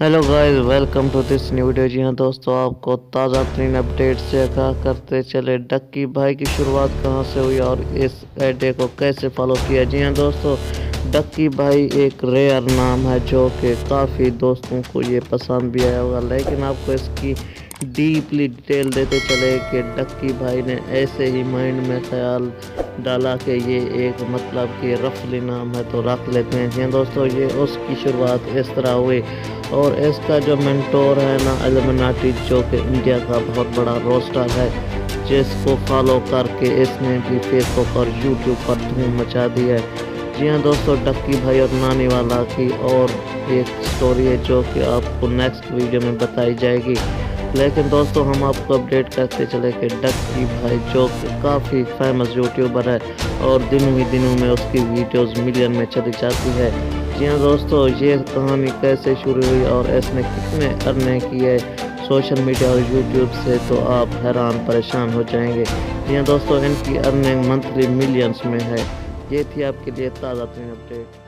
Hello guys, welcome to this new video. जी हाँ दोस्तों, आपको ताज़ा तरीन अपडेट से आगाह करते चले डक्की भाई की शुरुआत कहाँ से हुई और इस आइडिया को कैसे फॉलो किया। जी हाँ दोस्तों, डक्की भाई एक रेयर नाम है जो कि काफ़ी दोस्तों को ये पसंद भी आया होगा, लेकिन आपको इसकी डीपली डिटेल देते चले कि डक्की भाई ने ऐसे ही माइंड में ख्याल डाला कि ये एक मतलब कि रफली नाम है तो रख लेते हैं। जी हाँ दोस्तों, ये उसकी शुरुआत इस तरह हुई और इसका जो मेंटोर है ना इल्यूमिनाटी, जो कि इंडिया का बहुत बड़ा रोस्टर है, जिसको फॉलो करके इसने भी फेसबुक और यूट्यूब पर धूम मचा दी है। जी हाँ दोस्तों, डक्की भाई और नानी वाला की और एक स्टोरी है जो कि आपको नेक्स्ट वीडियो में बताई जाएगी। लेकिन दोस्तों, हम आपको अपडेट करते चले कि डक्की भाई जो कि काफ़ी फेमस यूट्यूबर है और दिनों ही दिनों में उसकी वीडियोस मिलियन में चली जाती है। जी हाँ दोस्तों, ये कहानी कैसे शुरू हुई और इसने कितने अर्निंग की है सोशल मीडिया और यूट्यूब से, तो आप हैरान परेशान हो जाएंगे। जी हाँ दोस्तों, इनकी अर्निंग मंथली मिलियंस में है। ये थी आपके लिए ताज़ा तरीन अपडेट।